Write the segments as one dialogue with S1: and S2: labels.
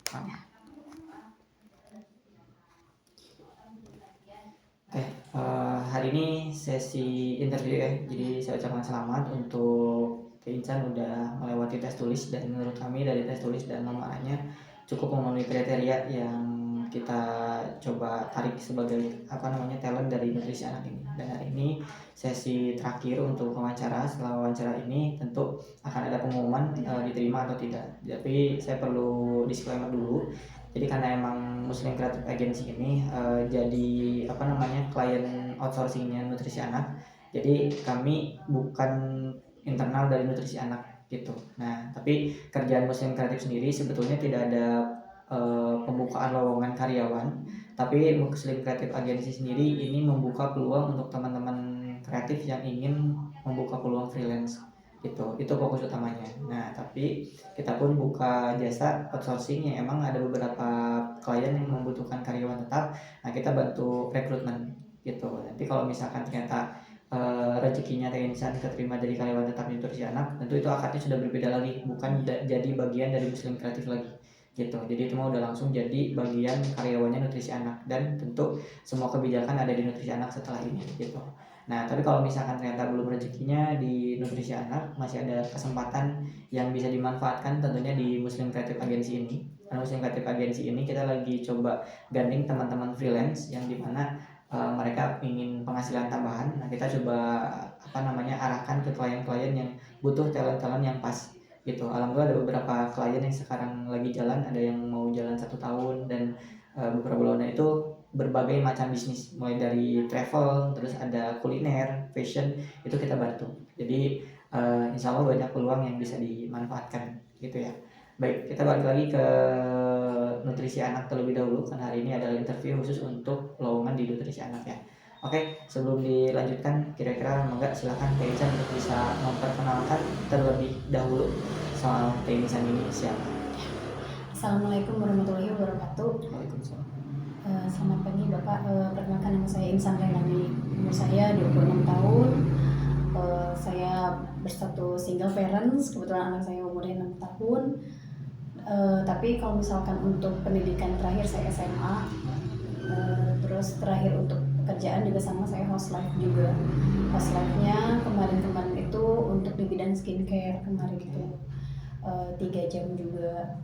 S1: Ya.
S2: Oke, hari ini sesi interview ya. Jadi saya ucapkan selamat untuk Teh Insan udah melewati tes tulis, dan menurut kami dari tes tulis dan lamarannya cukup memenuhi kriteria yang kita coba tarik sebagai talent dari nutrisi anak ini. Dan hari ini sesi terakhir untuk wawancara. Setelah wawancara ini tentu akan ada pengumuman diterima atau tidak. Tapi saya perlu disclaimer dulu. Jadi karena emang Muslim Creative Agency ini jadi klien outsourcingnya nutrisi anak. Jadi kami bukan internal dari nutrisi anak gitu. Nah, tapi kerjaan Muslim Kreatif sendiri sebetulnya tidak ada pembukaan lowongan karyawan, tapi Muslim Kreatif Agency sendiri ini membuka peluang untuk teman-teman kreatif yang ingin membuka peluang freelance gitu. Itu fokus utamanya. Nah, tapi kita pun buka jasa outsourcing yang emang ada beberapa klien yang membutuhkan karyawan tetap. Nah, kita bantu rekrutmen gitu. Nanti kalau misalkan ternyata rezekinya Teh Insan keterima jadi karyawan tetap di nutrisi anak, tentu itu akadnya sudah berbeda lagi, bukan jadi bagian dari Muslim Kreatif lagi gitu. Jadi itu mau udah langsung jadi bagian karyawannya nutrisi anak, dan tentu semua kebijakan ada di nutrisi anak setelah ini gitu. Nah, tapi kalau misalkan ternyata belum rezekinya di nutrisi anak, masih ada kesempatan yang bisa dimanfaatkan tentunya di Muslim Creative Agency ini. Karena Muslim Creative Agency ini kita lagi coba gandeng teman-teman freelance yang dimana mereka ingin penghasilan tambahan. Nah, kita coba arahkan ke klien-klien yang butuh talent-talent yang pas gitu. Alhamdulillah ada beberapa klien yang sekarang lagi jalan, ada yang mau jalan 1 tahun, dan beberapa bulan itu berbagai macam bisnis, mulai dari travel, terus ada kuliner, fashion, itu kita bantu. Jadi insya Allah banyak peluang yang bisa dimanfaatkan gitu ya. Baik, kita balik lagi ke nutrisi anak terlebih dahulu, karena hari ini adalah interview khusus untuk lowongan di nutrisi anak ya. Oke, sebelum dilanjutkan, kira-kira enggak silakan Teh Insan untuk bisa memperkenalkan terlebih dahulu soal Teh Insan ini siapa.
S1: Assalamualaikum warahmatullahi wabarakatuh.
S2: Waalaikumsalam.
S1: Selamat pagi Bapak. Perkenalkan, nama saya Insan Renani. Umur saya 26 tahun. Saya berstatus single parents. Kebetulan anak saya umurnya 6 tahun. Tapi kalau misalkan untuk pendidikan terakhir saya SMA. Terus terakhir untuk pekerjaan juga sama, saya housewife juga. Housewife-nya kemarin itu untuk di bidang skincare kemarin itu. 3 jam juga,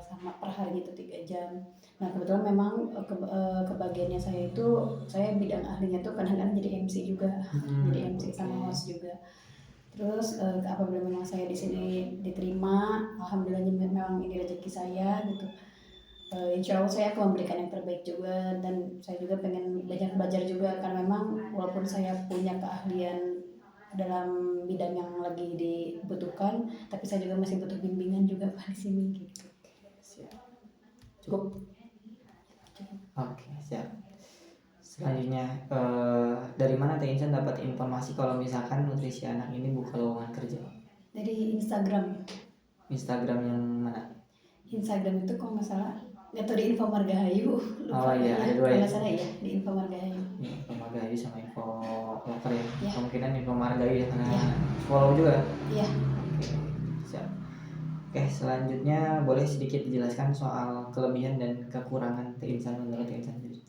S1: sama per hari itu 3 jam. Nah, kebetulan memang kebagiannya saya itu, saya bidang ahlinya tuh kadang-kadang jadi MC juga, jadi MC sama host juga. Terus apabila memang saya di sini diterima, alhamdulillah memang ini rezeki saya gitu. Insya Allah saya akan memberikan yang terbaik juga, dan saya juga pengen banyak belajar juga, karena memang walaupun saya punya keahlian dalam bidang yang lagi dibutuhkan, tapi saya juga masih butuh bimbingan juga Pak di sini gitu.
S2: Siap. Cukup? Oke, siap. Selanjutnya, dari mana Teh Insan dapat informasi kalau misalkan nutrisi anak ini buka lowongan kerja?
S1: Dari Instagram.
S2: Instagram yang mana?
S1: Instagram itu kalau nggak salah, atau di Info Margahayu.
S2: Oh iya, ada dua ya.
S1: Kalau nggak salah ya, di Info Margahayu.
S2: Info Margahayu sama Info Loker ya.
S1: Ya.
S2: Kemungkinan Info Margahayu ya, karena
S1: ya.
S2: follow juga.
S1: Iya.
S2: Oke, siap. Oke, selanjutnya boleh sedikit dijelaskan soal kelebihan dan kekurangan Teh Insan menurut Teh Insan sendiri?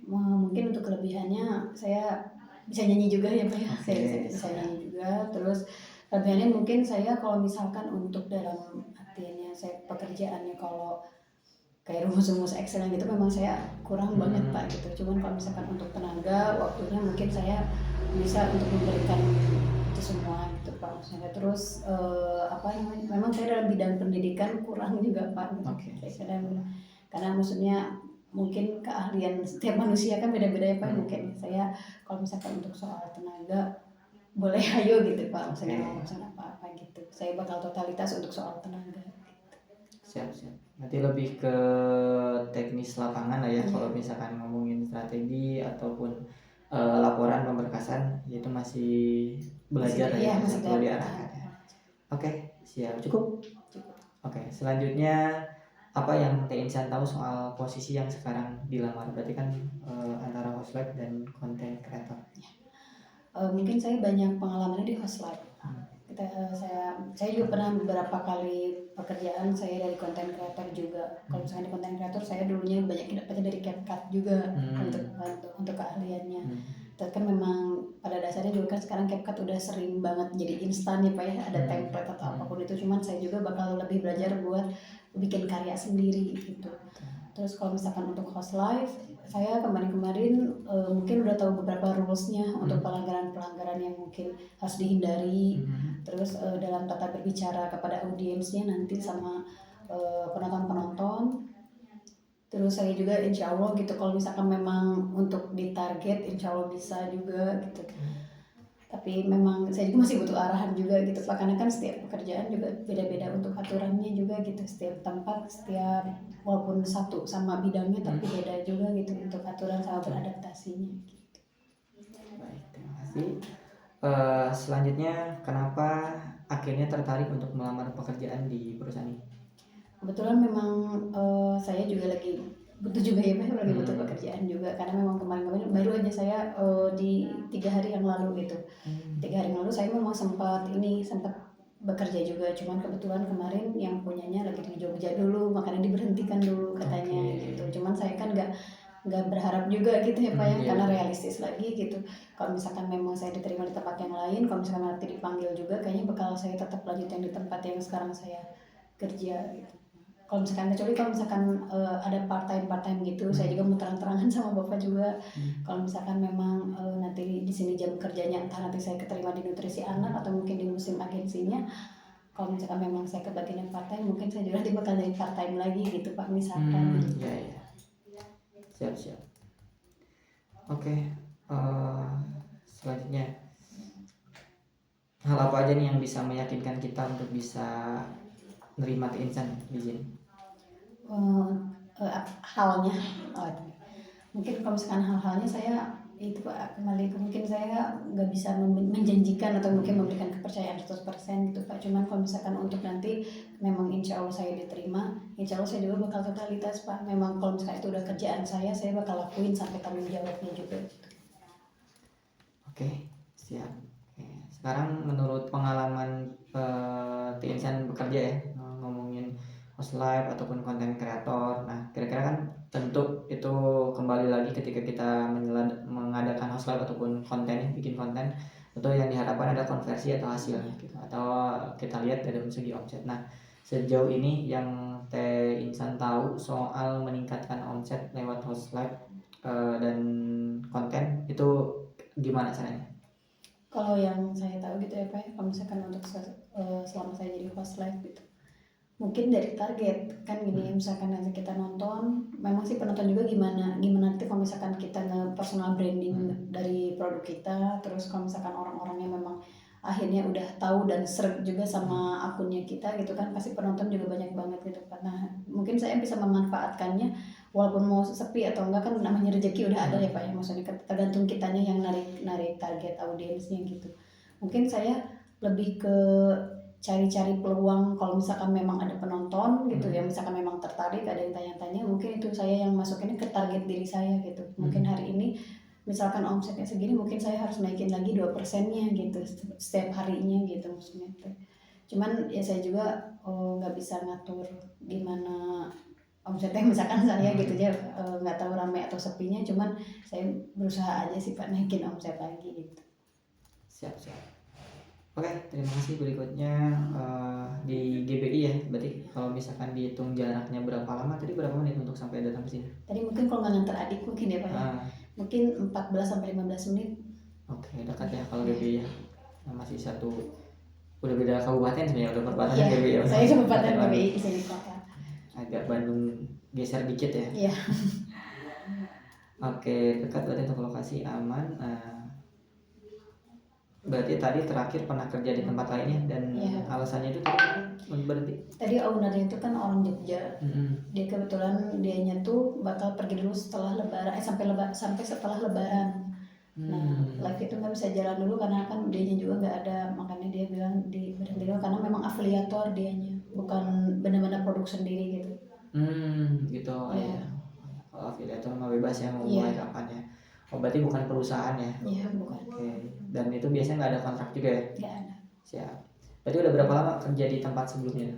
S1: Mungkin untuk kelebihannya saya bisa nyanyi juga ya Pak ya. Saya bisa nyanyi juga. Terus kelebihannya mungkin saya kalau misalkan untuk dalam artinya saya pekerjaannya, kalau kayak rumus-rumus Excel gitu memang saya kurang banget Pak gitu. Cuman kalau misalkan untuk tenaga, waktunya mungkin saya bisa untuk memberikan itu semua gitu Pak. Maksudnya terus memang saya dalam bidang pendidikan kurang juga Pak gitu. Karena maksudnya mungkin keahlian setiap manusia kan beda-beda ya Pak. Mungkin saya kalau misalkan untuk soal tenaga boleh ayo gitu Pak, maksudnya mau pesan apa-apa gitu. Saya bakal totalitas untuk soal tenaga gitu.
S2: Siap. Nanti lebih ke teknis lapangan lah ya. Kalau misalkan ngomongin strategi ataupun laporan pemberkasan, itu masih belajar ya, masih perlu diarahkan ya. Oke, siap. Cukup? Oke, selanjutnya apa yang Teh Insan tahu soal posisi yang sekarang dilamar? Berarti kan antara housewife dan content creator.
S1: Mungkin saya banyak pengalamannya di housewife. Saya juga pernah beberapa kali pekerjaan saya dari konten kreator juga. Kalau misalnya di konten kreator saya dulunya banyak dapatnya dari CapCut juga untuk keahliannya. Tapi kan memang pada dasarnya juga kan sekarang CapCut udah sering banget jadi instan ya Pak ya, ada template atau apapun itu. Cuman saya juga bakal lebih belajar buat bikin karya sendiri gitu. Terus kalau misalkan untuk host live, saya kemarin mungkin udah tahu beberapa rulesnya untuk pelanggaran-pelanggaran yang mungkin harus dihindari. Terus dalam tata berbicara kepada audiensnya nanti sama penonton-penonton. Terus saya juga insya Allah gitu, kalau misalkan memang untuk ditarget insya Allah bisa juga gitu. Tapi memang saya juga masih butuh arahan juga gitu Pak, karena kan setiap pekerjaan juga beda-beda untuk aturannya juga gitu, setiap tempat, setiap walaupun satu sama bidangnya tapi beda juga gitu untuk aturan sama beradaptasinya gitu.
S2: Baik, terima kasih. Selanjutnya, kenapa akhirnya tertarik untuk melamar pekerjaan di perusahaan ini?
S1: Kebetulan memang saya juga lagi butuh juga ya Pak, lagi butuh pekerjaan juga, karena memang kemarin-kemarin baru aja saya di 3 hari yang lalu gitu. 3 hari yang lalu saya memang sempat bekerja juga, cuman kebetulan kemarin yang punyanya lagi di Jogja dulu, makanya diberhentikan dulu katanya gitu. Cuman saya kan nggak berharap juga gitu ya Pak ya, karena realistis lagi gitu. Kalau misalkan memang saya diterima di tempat yang lain, kalau misalkan nanti dipanggil juga, kayaknya bakal saya tetap lanjut yang di tempat yang sekarang saya kerja gitu. Kalau misalkan ada part time gitu, saya juga mau terang-terangan sama bapak juga. Kalau misalkan memang nanti di sini jam kerjanya entah nanti saya keterima di nutrisi anak atau mungkin di musim agensinya, kalau misalkan memang saya kebagian part time, mungkin saya juga nanti bakal jadi part time lagi gitu Pak, misalkan.
S2: Ya. Siap. Oke. Selanjutnya, hal apa aja nih yang bisa meyakinkan kita untuk bisa nerima Insan di sini?
S1: Halnya, mungkin kalau misalkan hal-halnya saya itu Pak, kembali ke mungkin saya nggak bisa menjanjikan atau mungkin memberikan kepercayaan 100% gitu Pak. Cuman kalau misalkan untuk nanti memang insya Allah saya diterima, insya Allah saya juga bakal totalitas Pak. Memang kalau misalkan itu udah kerjaan saya bakal lakuin sampai tanggung jawabnya juga gitu.
S2: Oke, siap. Oke. Sekarang menurut pengalaman Insan bekerja ya, ngomongin host live ataupun konten kreator. Nah, kira-kira kan tentu itu kembali lagi ketika kita mengadakan host live ataupun konten, bikin konten, tentu yang diharapkan ada konversi atau hasilnya gitu, atau kita lihat dari segi omset. Nah, sejauh ini yang Teh Insan tahu soal meningkatkan omset lewat host live dan konten itu gimana caranya?
S1: Kalau yang saya tahu gitu ya Pak, kalau misalkan untuk selama saya jadi host live gitu, mungkin dari target kan gini, misalkan nanti kita nonton, memang sih penonton juga gimana nanti kalau misalkan kita nge-personal branding dari produk kita, terus kalau misalkan orang-orangnya memang akhirnya udah tahu dan seret juga sama akunnya kita gitu kan, pasti penonton juga banyak banget gitu kan. Nah mungkin saya bisa memanfaatkannya walaupun mau sepi atau enggak, kan namanya rezeki udah ada ya Pak ya, maksudnya tergantung kitanya yang narik target audiensnya gitu. Mungkin saya lebih ke cari-cari peluang, kalau misalkan memang ada penonton gitu ya, misalkan memang tertarik, ada yang tanya-tanya, mungkin itu saya yang masukinnya ke target diri saya gitu. Mungkin hari ini misalkan omsetnya segini, mungkin saya harus naikin lagi 2%-nya gitu setiap harinya gitu maksudnya. Cuman ya saya juga nggak bisa ngatur gimana omsetnya misalkan saya gitu aja, nggak tahu ramai atau sepinya, cuman saya berusaha aja sih Pak naikin omset lagi gitu.
S2: Siap. Oke, terima kasih. Berikutnya di GBI ya, berarti kalau misalkan dihitung jaraknya berapa lama, tadi berapa menit untuk sampai datang ke sini?
S1: Tadi mungkin kalau nggak nganter adik mungkin ya Pak ya, mungkin 14-15 menit.
S2: Oke, dekat ya kalau GBI ya. Nah, masih satu, udah beda kabupaten sebenarnya, udah perbatasan GBI ya.
S1: Saya kabupaten GBI di sini kota.
S2: Agak Bandung geser dikit ya.
S1: Iya.
S2: Oke, dekat berarti untuk lokasi aman. Berarti tadi terakhir pernah kerja di tempat lainnya dan alasannya itu tadi berhenti? Tadi
S1: ownernya itu kan orang Jogja. Dia kebetulan dianya tuh bakal pergi dulu setelah lebaran, sampai setelah lebaran. Nah live itu nggak bisa jalan dulu karena kan dianya juga nggak ada, makanya dia bilang berhenti dulu karena memang afiliator dianya, bukan benar-benar produk sendiri gitu.
S2: Gitu ya. Kalau afiliator mah bebas ya mau mulai kapan ya. Oh berarti bukan perusahaan ya?
S1: Iya bukan.
S2: Oke. Dan itu biasanya nggak ada kontrak juga ya?
S1: Nggak ada.
S2: Siap. Berarti udah berapa lama kerja di tempat sebelumnya?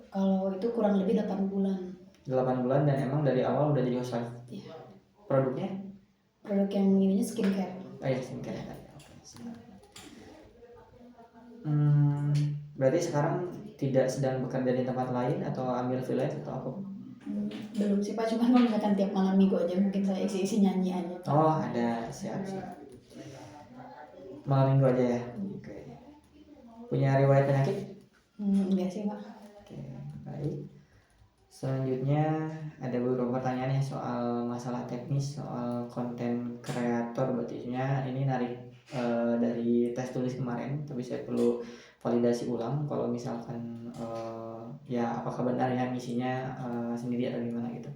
S1: Kalau itu kurang lebih 8 bulan.
S2: 8 bulan dan emang dari awal udah jadi housewife.
S1: Iya.
S2: Produknya?
S1: Produk yang ininya skincare.
S2: Oh iya, skincare ya tadi. Oke, siap. Berarti sekarang tidak sedang bekerja di tempat lain atau ambil freelance atau apa?
S1: Belum sih Pak, cuma kalau misalkan tiap malam minggu aja mungkin saya isi-isi nyanyi aja.
S2: Oh ada, siap. Malam minggu aja ya. Oke. Punya riwayat penyakit?
S1: Enggak sih Pak.
S2: Oke, baik. Selanjutnya ada beberapa pertanyaan ya soal masalah teknis, soal konten kreator. Berarti ini narik dari tes tulis kemarin, tapi saya perlu validasi ulang kalau misalkan ya apakah benar yang isinya sendiri atau gimana gitu.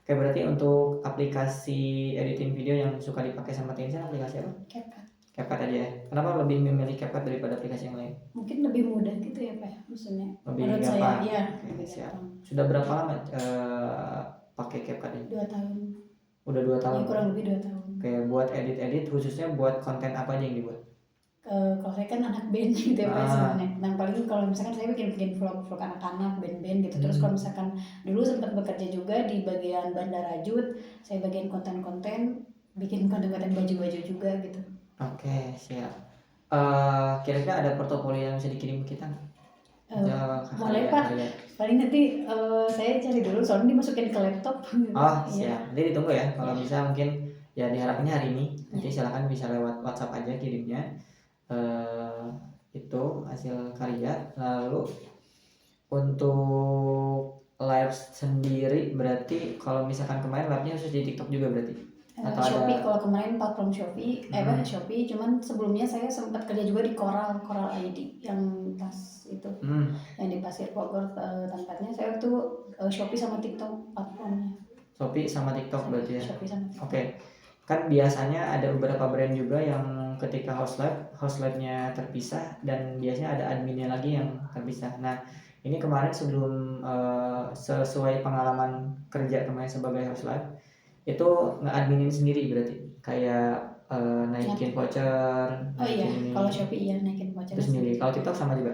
S2: Oke, berarti untuk aplikasi editing video yang suka dipakai sama Tinsan, aplikasi apa?
S1: CapCut.
S2: CapCut aja ya. Kenapa lebih memilih CapCut daripada aplikasi yang lain?
S1: Mungkin lebih mudah gitu ya Pak ya, maksudnya.
S2: Lebih
S1: Menurut
S2: gampang.
S1: saya, ya.
S2: Oke, siap. Sudah berapa lama pakai CapCut ini?
S1: 2 tahun.
S2: Udah 2 tahun.
S1: Ya, kurang lebih 2 tahun.
S2: Oke, buat edit khususnya buat konten apa aja yang dibuat?
S1: Kalau saya kan anak band gitu ya Pak sebenarnya. Nah paling kalau misalkan saya bikin vlog anak-anak, band-band gitu. Terus kalau misalkan dulu sempat bekerja juga di bagian Bandara Rajut, saya bagian konten-konten, bikin konten-konten baju-baju juga gitu.
S2: Oke, siap. Kira-kira ada portofolio yang bisa dikirim ke kita?
S1: Boleh Pak. Paling nanti saya cari dulu, soalnya dimasukin ke laptop.
S2: Oh siap. Nanti ditunggu ya. Kalau bisa mungkin ya diharapinnya hari ini. Nanti silakan bisa lewat WhatsApp aja kirimnya. Itu hasil karya. Lalu untuk live sendiri berarti kalau misalkan kemarin live-nya khusus di TikTok juga berarti? Atau
S1: Shopee
S2: ada...
S1: kalau kemarin platform Shopee, Shopee, cuman sebelumnya saya sempat kerja juga di Coral ID yang tas itu, yang di Pasir Bogor tempatnya. Saya tuh Shopee sama TikTok platformnya.
S2: Shopee sama TikTok berarti ya.
S1: Shopee sama TikTok.
S2: Oke. Kan biasanya ada beberapa brand juga yang ketika host live-nya terpisah dan biasanya ada adminnya lagi yang terpisah. Nah, ini kemarin sebelum sesuai pengalaman kerja kemarin sebagai host live itu nge-adminin sendiri berarti kayak naikin voucher.
S1: Oh iya, kalau Shopee ya naikin voucher
S2: itu sendiri. Kalau TikTok sama juga?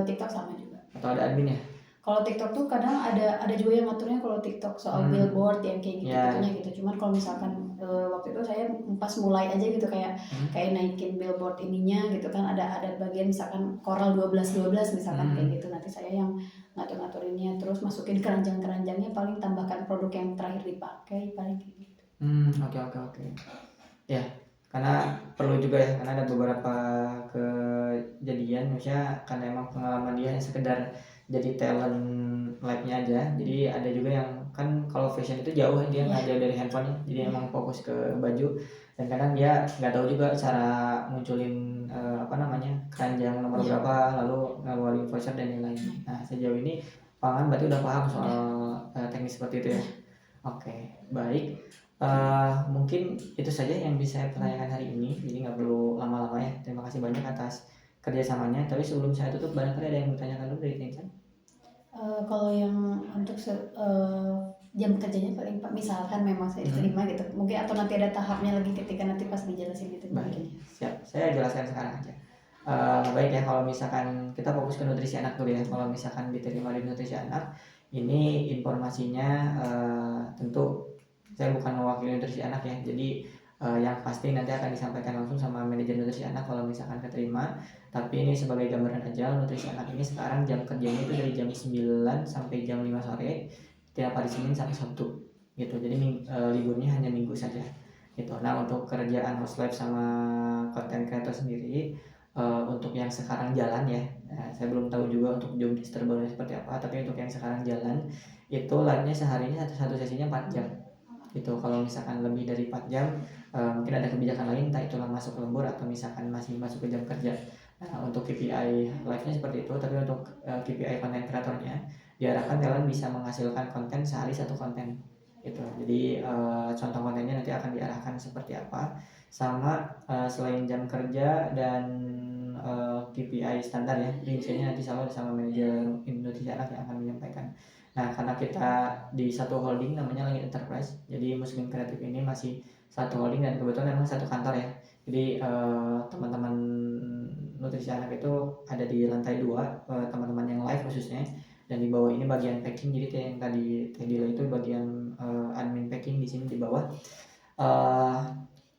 S1: TikTok sama juga.
S2: Atau ada adminnya?
S1: Kalau TikTok tuh kadang ada juga yang ngaturnya kalau TikTok soal billboard yang kayak gitu-gitunya gitu. Cuman kalau misalkan waktu itu saya pas mulai aja gitu kayak naikin billboard ininya gitu kan, ada bagian misalkan Coral 12 misalkan kayak gitu. Nanti saya yang ngatur-ngaturinnya, terus masukin keranjang-keranjangnya, paling tambahkan produk yang terakhir dipakai, paling kayak gitu.
S2: Oke. Ya, karena perlu juga ya, karena ada beberapa kejadian misalnya karena emang pengalaman dia yang sekedar jadi talent live-nya aja. Jadi ada juga yang kan kalau fashion itu jauh, dia nggak jauh dari handphone, jadi emang fokus ke baju dan kadang dia nggak tahu juga cara munculin keranjang nomor berapa, lalu ngeluarin voucher dan lain-lain. Nah sejauh ini Pangan berarti udah paham soal teknis seperti itu ya. Oke, baik. Mungkin itu saja yang bisa saya tanyakan hari ini, jadi nggak perlu lama-lama ya. Terima kasih banyak atas kerjasamanya. Tapi sebelum saya tutup, barangkali ada yang bertanyakan dulu dari Tinsan?
S1: Kalau yang untuk jam kerjanya paling Pak, misalkan memang saya diterima gitu, mungkin atau nanti ada tahapnya lagi ketika nanti pas dijelasin gitu.
S2: Baik, siap. Saya jelaskan sekarang aja. Baik ya, kalau misalkan kita fokus ke nutrisi anak dulu ya. Kalau misalkan diterima di nutrisi anak, ini informasinya tentu saya bukan mewakili nutrisi anak ya. Jadi yang pasti nanti akan disampaikan langsung sama manajer nutrisi anak kalau misalkan keterima. Tapi ini sebagai gambaran aja, nutrisi anak ini sekarang jam kerjanya itu dari jam 9 sampai jam 5 sore tiap hari Senin sampai Sabtu gitu. Jadi liburnya hanya Minggu saja gitu. Nah untuk kerjaan host live sama content creator sendiri, untuk yang sekarang jalan ya, saya belum tahu juga untuk job desk terbaru seperti apa, tapi untuk yang sekarang jalan itu live-nya seharinya satu sesinya 4 jam gitu. Kalau misalkan lebih dari 4 jam mungkin ada kebijakan lain, entah itulah masuk lembur atau misalkan masih masuk ke jam kerja. Nah untuk KPI live-nya seperti itu, tapi untuk KPI konten kreatornya diharapkan kalian bisa menghasilkan konten sehari 1 konten gitu. Jadi contoh kontennya nanti akan diarahkan seperti apa, sama selain jam kerja dan KPI standar ya, rinciannya nanti selalu sama manajer nutrisi anak yang akan menyampaikan. Nah karena kita di satu holding namanya Langit Enterprise, jadi Muslim Kreatif ini masih satu holding dan kebetulan memang satu kantor ya. Jadi teman-teman nutrisi anak itu ada di lantai 2, teman-teman yang live khususnya, dan di bawah ini bagian packing. Jadi kayak yang tadi Teh Dila itu bagian admin packing, di sini di bawah.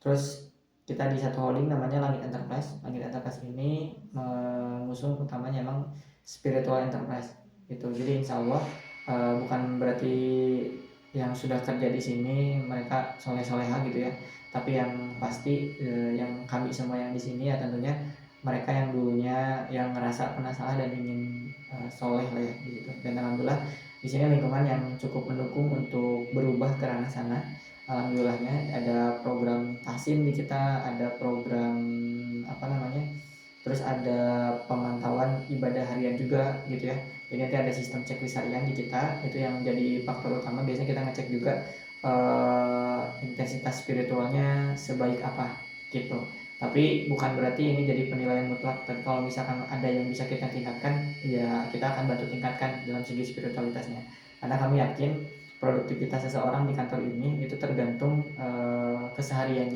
S2: Terus kita di satu holding namanya Langit Enterprise. Langit Enterprise ini mengusung utamanya emang spiritual enterprise gitu. Jadi insya Allah bukan berarti yang sudah kerja di sini mereka soleh-soleha gitu ya, tapi yang pasti yang kami semua yang di sini ya tentunya mereka yang dulunya yang ngerasa pernah salah dan ingin soleh lah ya gitu. Dan alhamdulillah di sini lingkungan yang cukup mendukung untuk berubah ke arah sana. Alhamdulillahnya ada program tahsin di kita, ada program terus ada pemantauan ibadah harian juga gitu ya. Jadi nanti ada sistem checklist harian di kita, itu yang jadi faktor utama. Biasanya kita ngecek juga intensitas spiritualnya sebaik apa gitu. Tapi bukan berarti ini jadi penilaian mutlak. Tapi kalau misalkan ada yang bisa kita tingkatkan, ya kita akan bantu tingkatkan dalam segi spiritualitasnya. Karena kami yakin produktivitas seseorang di kantor ini itu tergantung keseharian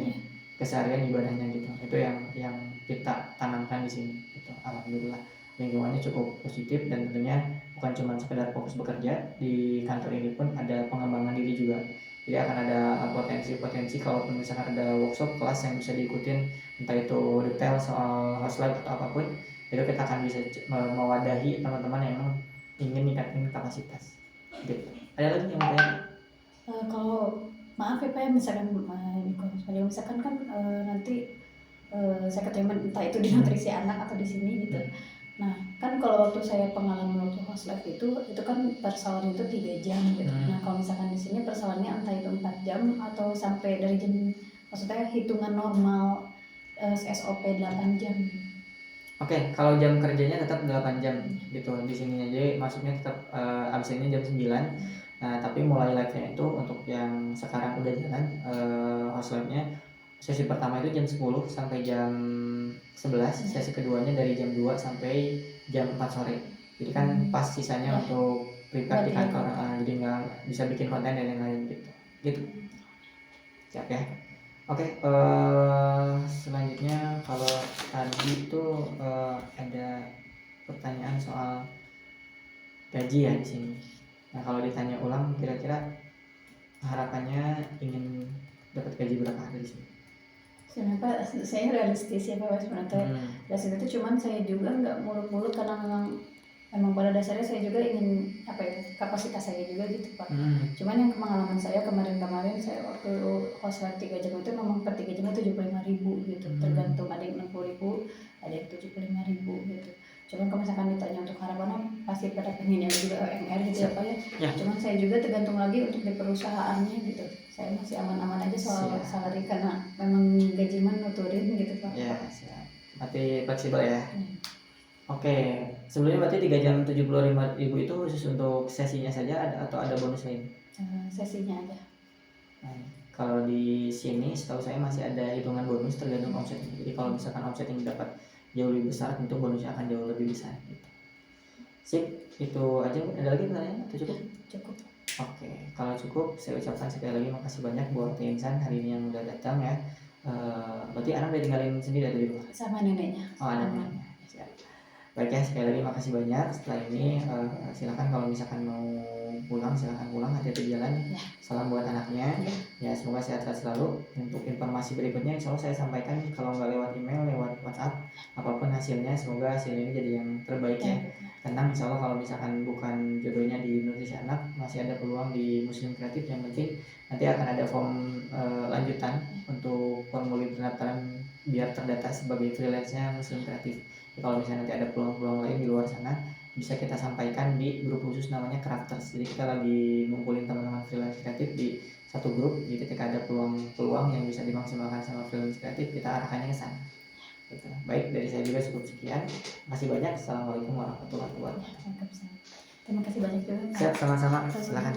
S2: ibadahnya gitu. Itu yang kita tanamkan di sini gitu. Alhamdulillah lingkungannya cukup positif, dan tentunya bukan cuma sekedar fokus bekerja. Di kantor ini pun ada pengembangan diri juga. Jadi akan ada potensi-potensi kalaupun misalkan ada workshop kelas yang bisa diikutin, entah itu detail soal house life atau apapun, itu kita akan bisa mewadahi teman-teman yang memang ingin meningkatkan kapasitas gitu. Ada lagi yang mau tanya?
S1: Kalau maaf ya Pak ya, misalkan misalkan kan nanti saya keterima entah itu di nutrisi anak atau di sini gitu. Nah kan kalau waktu saya pengalaman waktu house life itu kan persoalan itu 3 jam gitu. Nah kalau misalkan di sini persoalannya entah itu 4 jam atau sampai dari jam, maksudnya hitungan normal SOP 8 jam.
S2: Oke, kalau jam kerjanya tetap 8 jam gitu di sini. Jadi maksudnya tetap absennya jam 9. Nah, tapi mulai live-nya itu untuk yang sekarang udah jalan house live-nya, sesi pertama itu jam 10 sampai jam 11, sesi keduanya dari jam 2 sampai jam 4 sore. Jadi kan pas sisanya untuk prepare di kantor, jadi nggak bisa bikin konten dan lain-lain gitu. Gitu. Siap ya. Oke, selanjutnya kalau tadi itu ada pertanyaan soal gaji ya di sini. Nah, kalau ditanya ulang, kira-kira harapannya ingin dapat gaji berapa dari sini?
S1: Sebenarnya saya realistis ya Pak sebenarnya. Dari situ cuman saya juga nggak muluk-muluk karena memang pada dasarnya saya juga ingin kapasitas saya juga gitu Pak. Cuman yang pengalaman saya kemarin saya waktu host 3 jam itu memang per 3 jamnya 75.000 gitu. Tergantung, ada yang 60.000, ada yang 75.000 gitu. Cuman kalau misalkan ditanya untuk harapannya pasti pada pengennya juga UMR gitu ya Pak ya. Cuman saya juga tergantung lagi untuk di perusahaannya gitu. Saya masih aman-aman aja soal salary karena memang gaji nuturin gitu Pak.
S2: Ya, siap. Berarti fleksibel ya. Oke, sebelumnya berarti 3 jam 75.000 itu khusus untuk sesinya saja atau ada bonus lain?
S1: Sesinya aja.
S2: Nah, kalau di sini setahu saya masih ada hitungan bonus tergantung omset. Jadi kalau misalkan omset yang didapat jauh lebih besar, tentu bonusnya akan jauh lebih besar gitu. Sip, itu aja. Ada lagi pertanyaan atau cukup?
S1: Cukup.
S2: Oke, kalau cukup saya ucapkan sekali lagi makasih banyak buat Teh Insan hari ini yang udah datang ya. Berarti anak udah tinggalin sendiri dari rumah?
S1: Sama neneknya.
S2: Oh, anaknya. Siap. Baik ya, sekali lagi makasih banyak. Setelah ini silakan kalau misalkan mau pulang, silakan pulang, hati-hati jalan. Salam buat anaknya. Ya, semoga sehat-sehat selalu. Untuk informasi berikutnya insya Allah saya sampaikan, kalau nggak lewat email, lewat WhatsApp, apapun hasilnya, semoga hasil ini jadi yang terbaik ya. Tenang, insya Allah kalau misalkan bukan jodohnya di nutrisi anak, masih ada peluang di Muslim Kreatif. Yang penting nanti akan ada form lanjutan untuk formulir pendaftaran biar terdata sebagai freelance-nya Muslim Kreatif. Kalau misalnya nanti ada peluang-peluang lain di luar sana, bisa kita sampaikan di grup khusus namanya Crafters. Jadi kita lagi ngumpulin teman-teman freelance kreatif di satu grup. Jadi ketika ada peluang-peluang yang bisa dimaksimalkan sama freelance kreatif, kita arahkannya ke sana. Gitu. Baik, dari saya juga cukup sekian. Terima banyak. Assalamualaikum warahmatullahi wabarakatuh.
S1: Terima kasih banyak juga.
S2: Siap, sama-sama. Silakan.